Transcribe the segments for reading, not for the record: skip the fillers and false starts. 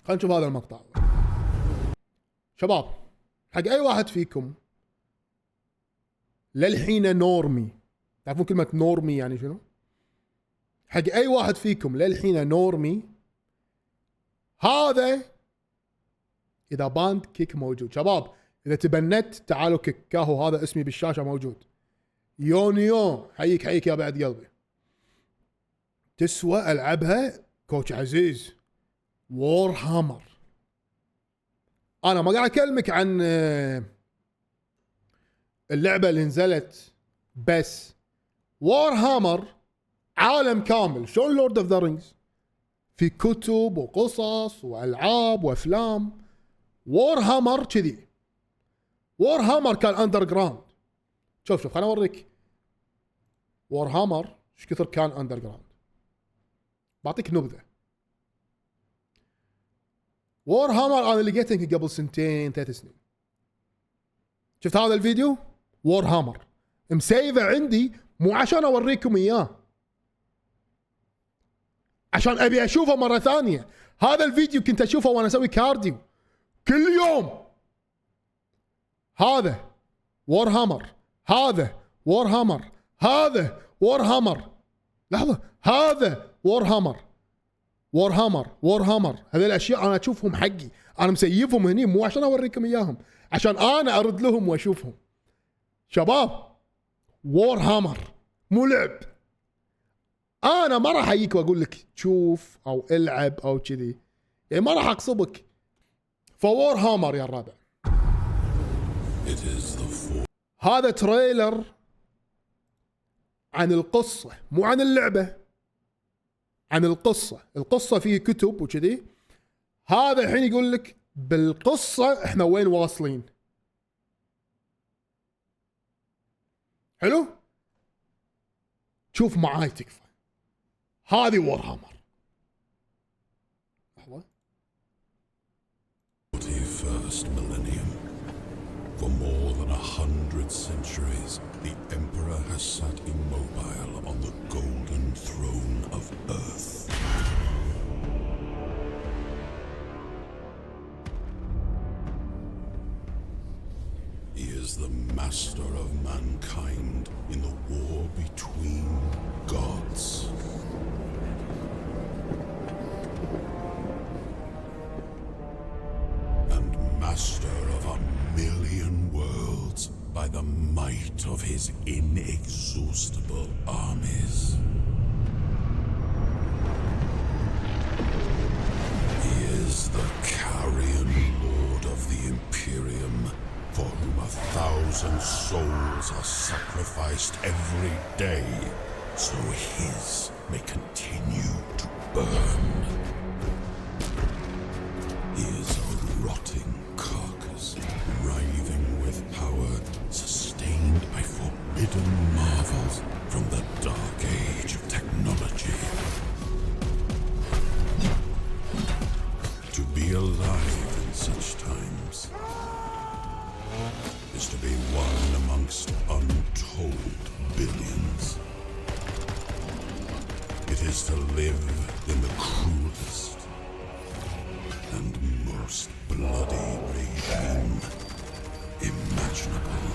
خلينا نشوف هذا المقطع. شباب، حق اي واحد فيكم للحين نورمي، تعرفون كلمة نورمي يعني شنو؟ حق اي واحد فيكم للحين نورمي، هذا اذا باند كيك موجود. شباب اذا تبنت تعالوا كيك، كاهو هذا اسمي بالشاشة موجود. يونيو حيك يا بعد قلبي. تسوى العبها كوتش عزيز. وور هامر. انا ما قاعد اكلمك عن اللعبة اللي نزلت، بس وور هامر عالم كامل شلون لورد اوف ذا رينجز، في كتب وقصص والعاب وافلام. وور هامر كذي. وور هامر كان اندر جراوند. شوف خليني اوريك وور هامر ايش كثر كان اندر جراوند. بعطيك نبذه. وور هامر انا لقيته قبل 2-3 سنين. شفت هذا الفيديو؟ وور هامر مسيفه عندي مو عشان اوريكم اياه، عشان ابي اشوفه مره ثانيه. هذا الفيديو كنت اشوفه وانا اسوي كارديو كل يوم. هذا وور هامر، هذا وور هامر، هذا وور هامر. لحظه، هذا وور هامر، وور هامر، وور هامر. هذه الاشياء انا اشوفهم حقي، انا مسيفهم هني مو عشان اوريكم اياهم، عشان انا ارد لهم واشوفهم. شباب وور هامر مو لعب. انا ما راح اجيك واقول لك تشوف او العب او كذي، يعني ما راح اقصبك. فوور هامر يا الربع. هذا تريلر عن القصة مو عن اللعبة، عن القصة. القصة فيه كتب وكذي. هذا الحين يقول لك بالقصة احنا وين واصلين. حلو؟ شوف معاي تكفى. هذه وور هامر. لحظة. 41st millennium. For more than 100 centuries, the Emperor has sat immobile on the golden throne of Earth. He is the master of mankind in the war between gods. And master of 1,000,000 worlds by the might of his inexhaustible armies. He is the carrion lord of the Imperium, for whom 1,000 souls are sacrificed every day, so his may continue to burn. He is a rotting carcass, writhing with power, sustained by forbidden marvels from the dark age of technology. To be alive in such times is to be one amongst untold billions. It is to live in the cruelest and most bloody regime imaginable.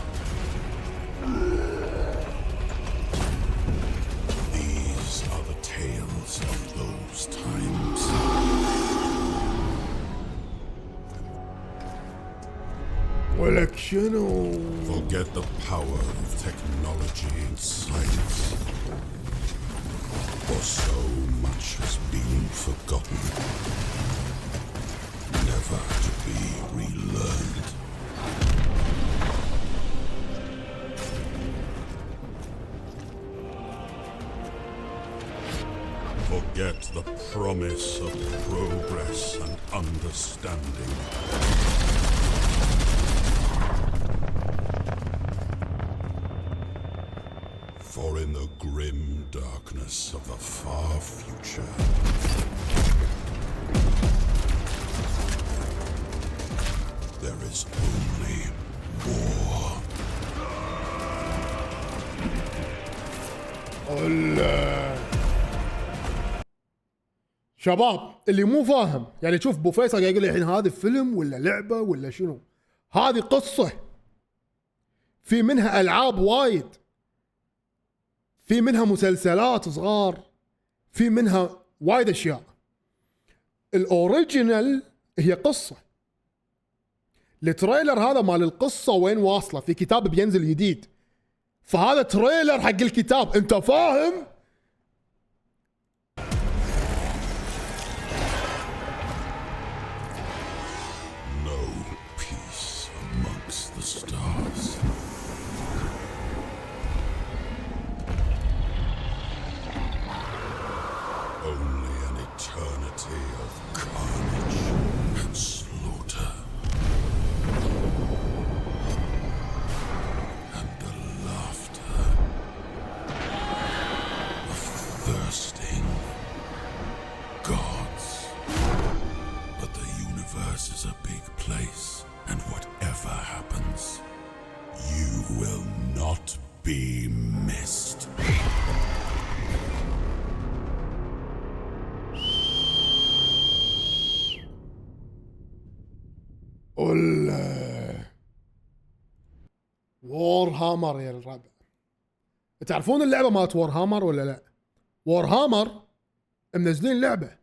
These are the tales of those times. ولك شنو؟ Forget the power of technology and science, for so much has been forgotten, never to be relearned. Forget the promise of progress and understanding. For in the grim darkness of the far future, there is only war. الله. شباب اللي مو فاهم يعني شوف ابو فيصل قاعد يقول لي الحين هذا فيلم ولا لعبه ولا شنو؟ هذه قصه، في منها العاب وايد، في منها مسلسلات صغار، في منها وايد اشياء. الاوريجينال هي قصه. التريلر هذا مال القصه وين واصله، في كتاب بينزل جديد، فهذا تريلر حق الكتاب، انت فاهم؟ No peace amongst the stars. Only an eternity of carnage and slaughter. And the laughter of thirsting gods. But the universe is a big place, and whatever happens, you will not be missed. وور هامر يا الربع. تعرفون اللعبه مالت وور هامر ولا لا؟ وور هامر منزلين لعبه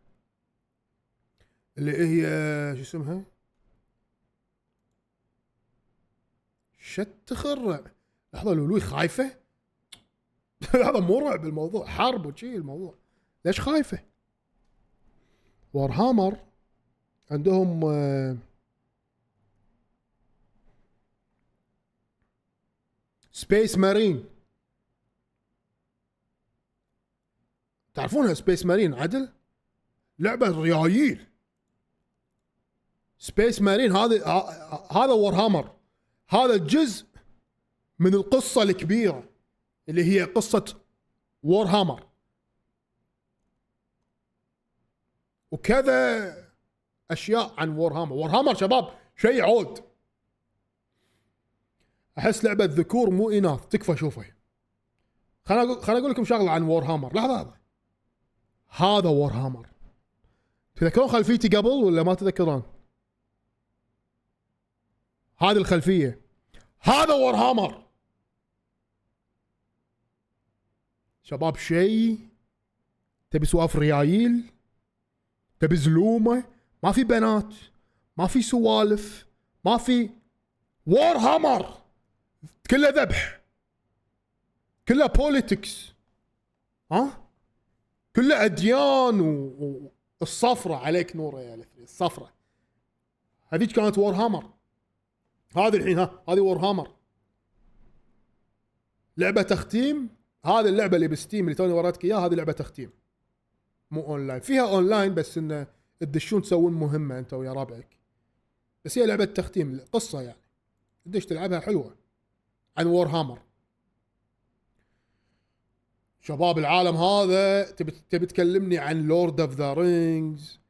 اللي هي شو اسمها؟ شت خرع. لحظه لولوي خايفه؟ هذا مو رعب الموضوع، حرب وشي الموضوع. ليش خايفه؟ وور هامر عندهم سبيس مارين. تعرفونها سبيس مارين عدل؟ لعبة ريايل. سبيس مارين هذا وور هامر، هذا جزء من القصة الكبيرة اللي هي قصة وور هامر. وكذا اشياء عن وور هامر. وور هامر شباب شيء عود. احس لعبه ذكور مو اناث، تكفى شوفه. خليني اقول لكم شغله عن وور هامر. لحظه، هذا وور هامر. تذكرون خلفيتي قبل ولا ما تذكرون؟ هذه الخلفيه، هذا وور هامر شباب. شيء تبي سواف ريايل، تبي زلومه، ما في بنات، ما في سوالف، ما في. وور هامر كله ذبح، كله بوليتكس، ها، كله اديان والصفرة عليك نوره يا لثري. الصفرة هذيك كانت وور هامر. هذه الحين هذه وور هامر. لعبة تختيم. هذه اللعبة اللي بستيم اللي توني وريتك اياها، هذه لعبة تختيم مو اونلاين. فيها اونلاين بس انه تدشون تسوون مهمة انت ويا ربعك، بس هي لعبة تختيم قصة يعني تدش تلعبها حلوة عن وور هامر. شباب العالم هذا تبي تكلمني عن لورد اوف ذا رينجز،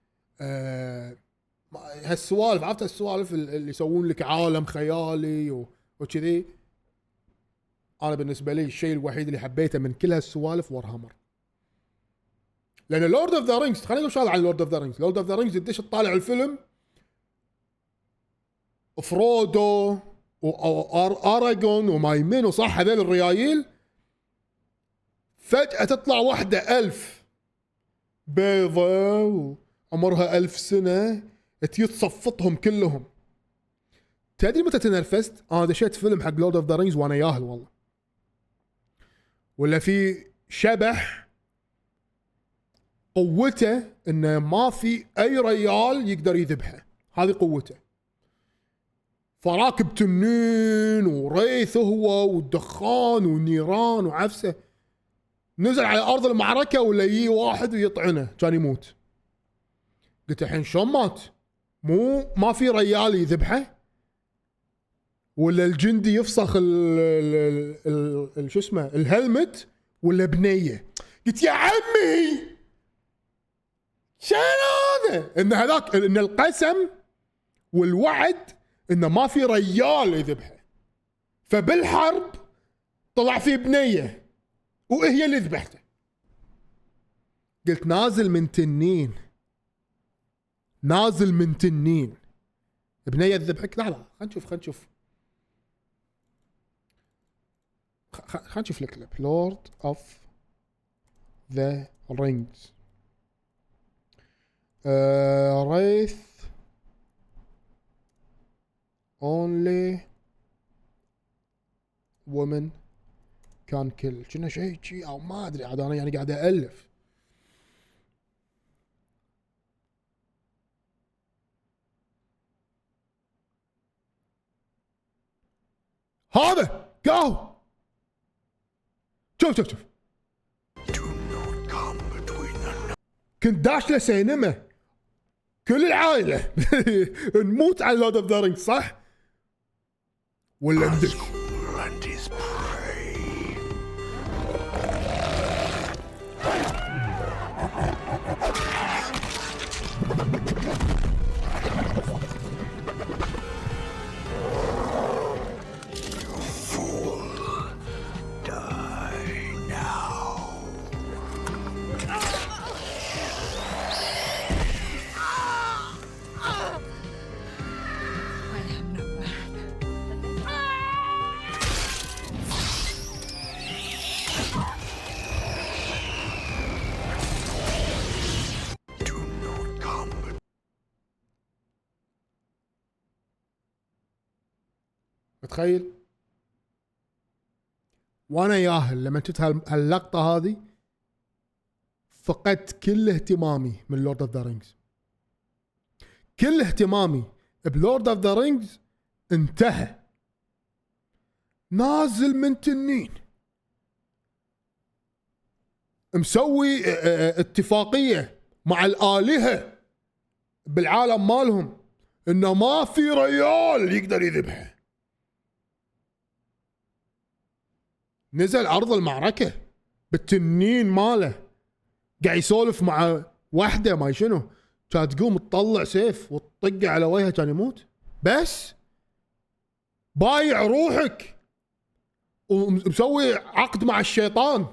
هالسوالف، عرفت السوالف اللي يسوون لك عالم خيالي وكذي. انا بالنسبه لي الشيء الوحيد اللي حبيته من كل هالسوالف وور هامر. لان لورد اوف ذا رينجز، خليني اقول شغله عن لورد اوف ذا رينجز. لورد اوف ذا رينجز تدش تطالع الفيلم، فرودو واراغون ومايمين وصح هذول الريايل، فجأة تطلع واحدة 1000 بيضة وعمرها 1000 سنة تصفطهم كلهم. تدري متى تنرفزت؟ انا دشيت فيلم حق لورد اوف ذا رينجز وانا ياهل والله. ولا في شبح قوته انه ما في اي ريال يقدر يذبحه، هذه قوته. فراكب تنين وريث هو والدخان والنيران وعفسه. نزل على ارض المعركه ولا يجي واحد ويطعنه كان يموت. قلت الحين شلون مات؟ مو ما في ريال يذبحه؟ ولا الجندي يفسخ شو اسمه الهلمت ولا بنيه؟ قلت يا عمي شنو هذا؟ ان هذاك ان القسم والوعد انه ما في ريال يذبحه، فبالحرب طلع في بنيه وهي اللي ذبحته. قلت نازل من تنين نازل من تنين. بنية ذبحك. لا خلينا نشوف خلينا نشوف الكليب. لورد اوف ذا رينجز. ريث only woman كان كل كنا شيء او ما ادري عاد. انا يعني قاعد الف. هذا قاو. شوف كنت داش له سينما كل العائله نموت على لورد اوف ذا رينجز صح ولا ندش؟ متخيل؟ وانا ياهل لما شفت هاللقطة هذه فقدت كل اهتمامي من لورد اوف ذا رينجز. كل اهتمامي بلورد اوف ذا رينجز انتهى. نازل من تنين مسوي اتفاقية مع الآلهة بالعالم مالهم انه ما في ريال يقدر يذبحه. نزل ارض المعركة بالتنين ماله قاعد يسولف مع واحدة ما شنو كانت تقوم تطلع سيف وتطقه على وجهه كان يموت. بس بايع روحك ومسوي عقد مع الشيطان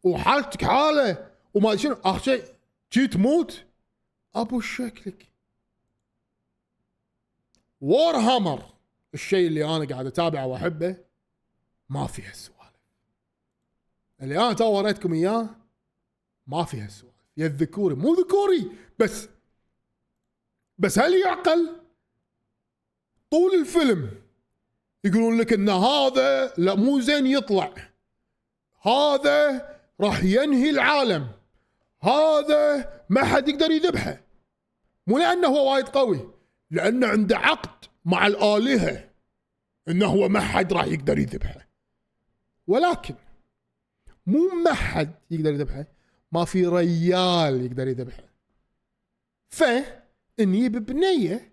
وحالتك حاله وما شنو اخر شيء جي تموت. ابو شكلك وور هامر الشيء اللي انا قاعد اتابعه واحبه ما فيها السوالف اللي انا تو وريتكم اياه. ما فيها السوالف يا الذكوري مو ذكوري بس هل يعقل؟ طول الفيلم يقولون لك ان هذا لا مو زين يطلع، هذا راح ينهي العالم، هذا ما حد يقدر يذبحه. مو لانه هو وايد قوي، لانه عنده عقد مع الآلهة انه هو ما حد راح يقدر يذبحه. ولكن مو ما حد يقدر يذبحه، ما في ريال يقدر يذبحه، فنجيب بنية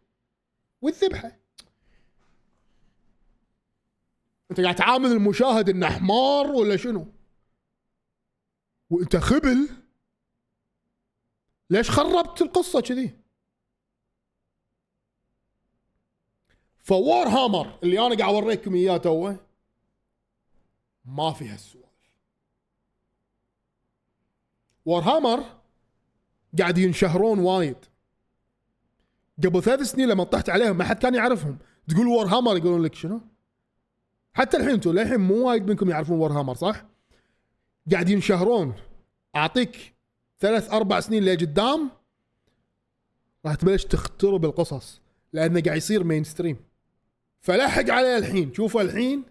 والذبحه. انت قاعد تعامل المشاهد انه حمار ولا شنو؟ وانت خبل، ليش خربت القصة كذي؟ فوار هامر اللي انا قاعد اوريكم اياه توه ما فيها السوالف. وار هامر قاعد ينشهرون وايد. قبل 3 سنين لما طحت عليهم ما حد كان يعرفهم، تقول وار هامر يقولون لك شنو؟ حتى الحين انتم للحين مو وايد منكم يعرفون وار هامر صح؟ قاعد ينشهرون. اعطيك 3-4 سنين لقدام راح تبلش تخترب القصص لانه قاعد يصير مين ستريم. فلحق عليه الحين، شوفه الحين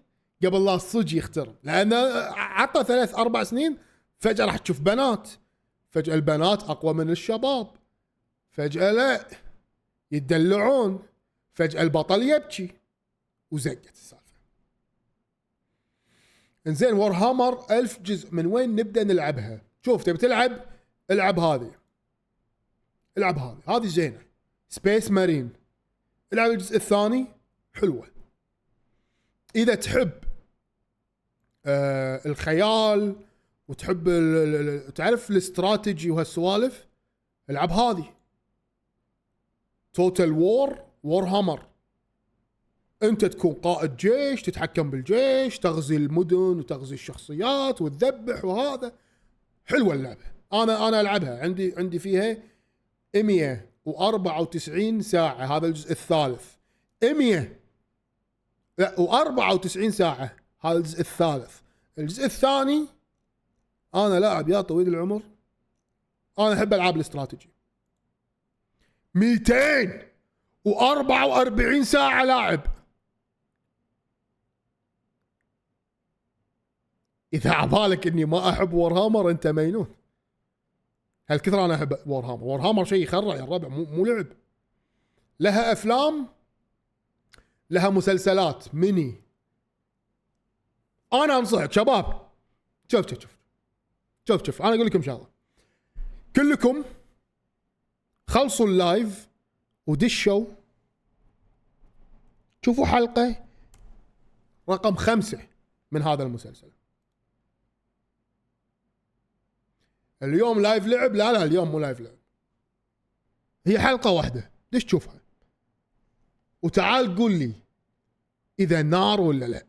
قبل لا الصج يخترب، لانه عطى 3-4 سنين فجأة راح تشوف بنات، فجأة البنات اقوى من الشباب، فجأة لا يتدلعون، فجأة البطل يبكي، وزقت السالفة. انزين وار هامر 1000 جزء، من وين نبدأ نلعبها؟ شوف تبي تلعب العب هذه، العب هذه زينة، سبيس مارين، العب الجزء الثاني حلوة. إذا تحب الخيال وتحب تعرف الاستراتيجي وهالسوالف العب هذه توتال وور هامر. انت تكون قائد جيش، تتحكم بالجيش، تغزي المدن وتغزي الشخصيات وتذبح، وهذا حلوة اللعبة. انا العبها، عندي فيها 100 194 ساعة هذا الجزء الثالث. 100 لا و94 ساعة هذا الجزء الثالث. الجزء الثاني انا لاعب يا طويل العمر، انا احب العاب الاستراتيجي. 244 ساعة لاعب. اذا عبالك اني ما احب وورهامر انت مينون. هالكثر انا احب وورهامر. وورهامر شيء يخرع يا الربع، مو لعب. لها افلام، لها مسلسلات ميني. انا انصحك شباب، شوف انا اقول لكم شغله، كلكم خلصوا اللايف ودشوا شوفوا حلقة رقم 5 من هذا المسلسل. اليوم لايف لعب؟ لا اليوم مو لايف لعب، هي حلقة واحدة، دش تشوفها وتعال قول لي اذا نار ولا لا.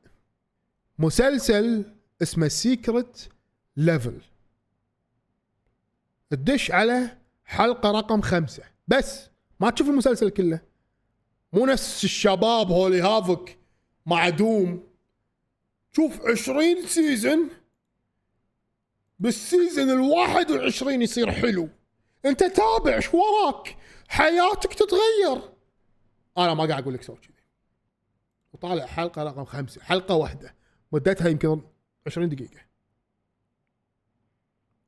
مسلسل اسمه سيكرت ليفل، تدش على حلقة رقم 5 بس، ما تشوف المسلسل كله. مو نفس الشباب هولي هافك مع دوم، شوف 20 سيزن، بالسيزن 21 يصير حلو. انت تابع شو وراك، حياتك تتغير. انا ما قاعد اقول لك سوي كذي. وطالع حلقة رقم 5، حلقة واحدة مدتها يمكن 20 دقيقة.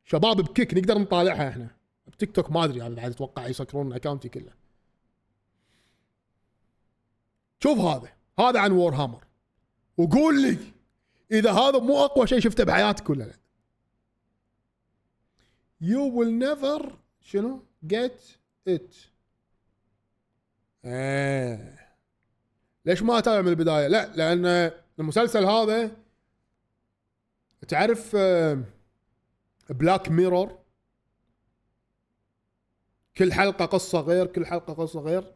شباب بكيك نقدر نطالعها احنا، بتيك توك ما ادري يعني بعد اتوقع يسكرون اكاونتي كله. شوف هذا عن وور هامر، وقول لي اذا هذا مو اقوى شيء شفته بحياتك ولا لا. You will never شنو get it. ليش ما اتابع من البداية؟ لا لان المسلسل هذا تعرف بلاك ميرور، كل حلقة قصة غير، كل حلقة قصة غير.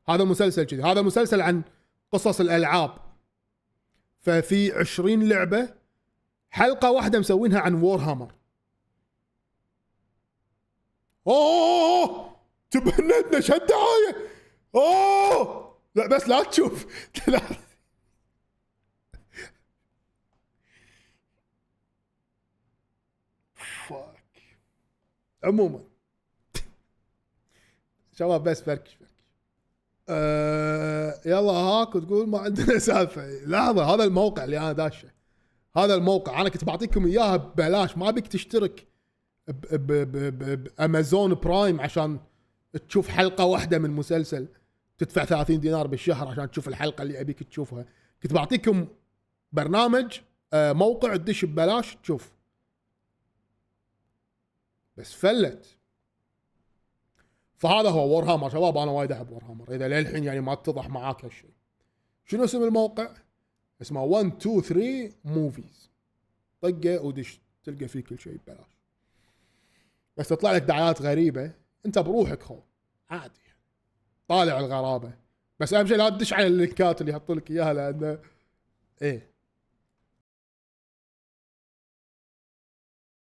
هذا المسلسل كذي، هذا مسلسل عن قصص الألعاب، ففي 20 لعبة، حلقة واحدة مسوينها عن وور هامر. تبهنتنا شو الدعاية. لا بس لا تشوف. لا. عموما شباب بس فركش يلا هاك وتقول ما عندنا سالفه. لحظه، هذا الموقع اللي انا داشه، هذا الموقع انا كنت بعطيكم اياها ببلاش، ما بيك تشترك بامازون برايم عشان تشوف حلقه واحده من مسلسل، تدفع 30 دينار بالشهر عشان تشوف الحلقه اللي ابيك تشوفها. كنت بعطيكم برنامج موقع تدش ببلاش تشوف، بس فلت. فهذا هو وور هامر شباب. انا وايد احب وور هامر، اذا للحين يعني ما اتضح معاك هالشيء. شنو اسم الموقع؟ اسمه 123 موفيز. طقه ودش تلقى فيه كل شيء ببلاش، بس تطلع لك دعايات غريبه انت بروحك خو عادي، طالع الغرابه. بس اهم شيء لا تدش على اللينكات اللي يحطوا لك اياها، لانه